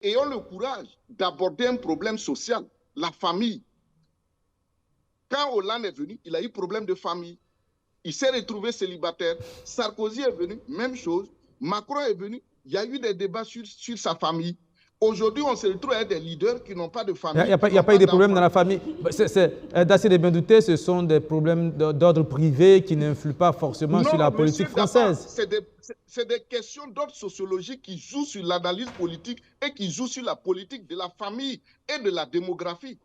ayons le courage d'aborder un problème social, la famille. Quand Hollande est venu, il a eu problème de famille. Il s'est retrouvé célibataire. Sarkozy est venu, même chose. Macron est venu, il y a eu des débats sur sa famille. Aujourd'hui, on se retrouve avec des leaders qui n'ont pas de famille. Il n'y a pas eu de problème dans la famille. D'assez de bien douter, ce sont des problèmes d'ordre privé qui n'influent pas forcément sur la politique française. C'est des questions d'ordre sociologique qui jouent sur l'analyse politique et qui jouent sur la politique de la famille et de la démographie.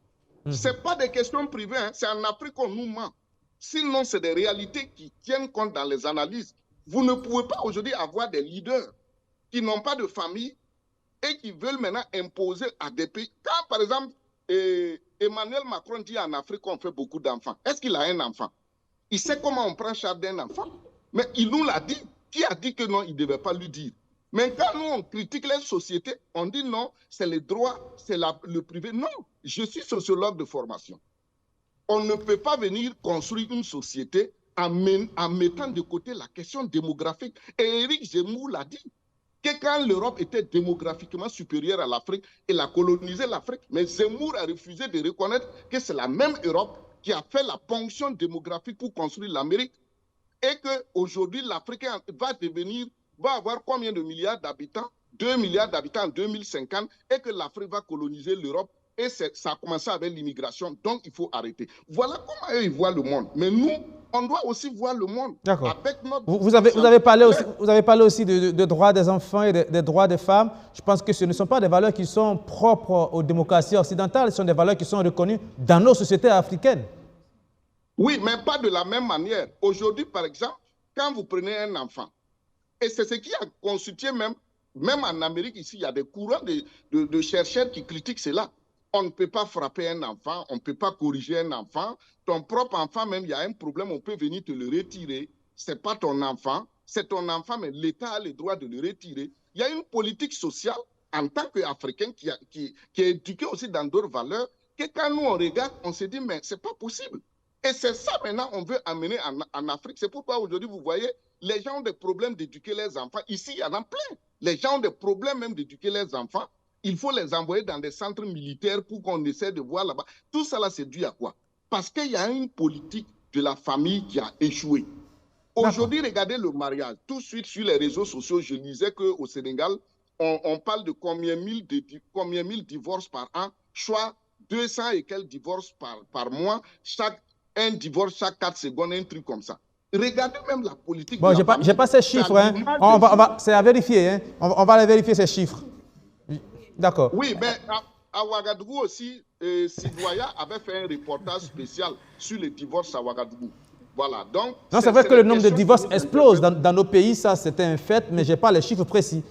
Ce n'est pas des questions privées, hein. C'est en Afrique qu'on nous ment. Sinon, c'est des réalités qui tiennent compte dans les analyses. Vous ne pouvez pas aujourd'hui avoir des leaders qui n'ont pas de famille et qui veulent maintenant imposer à des pays. Quand, par exemple, Emmanuel Macron dit en Afrique qu'on fait beaucoup d'enfants, est-ce qu'il a un enfant? Il sait comment on prend charge d'un enfant, mais il nous l'a dit. Qui a dit que non, il ne devait pas lui dire? Mais quand nous, on critique les sociétés, on dit non, c'est les droits, c'est le privé. Non, je suis sociologue de formation. On ne peut pas venir construire une société en mettant de côté la question démographique. Et Éric Zemmour l'a dit, que quand l'Europe était démographiquement supérieure à l'Afrique, elle a colonisé l'Afrique. Mais Zemmour a refusé de reconnaître que c'est la même Europe qui a fait la ponction démographique pour construire l'Amérique. Et qu'aujourd'hui, l'Afrique va avoir combien de milliards d'habitants? 2 milliards d'habitants en 2050, et que l'Afrique va coloniser l'Europe. Et ça a commencé avec l'immigration, donc il faut arrêter. Voilà comment eux, ils voient le monde. Mais nous, on doit aussi voir le monde. Avec notre... Vous avez parlé aussi de droits des enfants et des droits des femmes. Je pense que ce ne sont pas des valeurs qui sont propres aux démocraties occidentales, ce sont des valeurs qui sont reconnues dans nos sociétés africaines. Oui, mais pas de la même manière. Aujourd'hui, par exemple, quand vous prenez un enfant, et c'est ce qui a constitué même en Amérique ici, il y a des courants de chercheurs qui critiquent cela. On ne peut pas frapper un enfant, on ne peut pas corriger un enfant. Ton propre enfant, même, il y a un problème, on peut venir te le retirer. Ce n'est pas ton enfant, c'est ton enfant, mais l'État a le droit de le retirer. Il y a une politique sociale, en tant qu'Africain, qui est éduquée aussi dans d'autres valeurs, que quand nous, on regarde, on se dit, mais ce n'est pas possible. Et c'est ça, maintenant, on veut amener en Afrique. C'est pourquoi, aujourd'hui, vous voyez, les gens ont des problèmes d'éduquer les enfants. Ici, il y en a plein. Les gens ont des problèmes même d'éduquer les enfants. Il faut les envoyer dans des centres militaires pour qu'on essaie de voir là-bas. Tout ça, là, c'est dû à quoi? Parce qu'il y a une politique de la famille qui a échoué. Aujourd'hui, regardez le mariage. Tout de suite, sur les réseaux sociaux, je lisais qu'au Sénégal, on parle de combien mille divorces par an, soit 200 et quelques divorces par mois, un divorce chaque 4 secondes, un truc comme ça. Regardez même la politique. Bon, je n'ai pas ces chiffres. Hein. C'est à vérifier. Hein. On va les vérifier, ces chiffres. D'accord. Oui, mais à Ouagadougou aussi, Sidoya avait fait un reportage spécial sur les divorces à Ouagadougou. Voilà, donc... Non, c'est vrai que le nombre de divorces explose dans nos pays, ça c'est un fait, mais je n'ai pas les chiffres précis.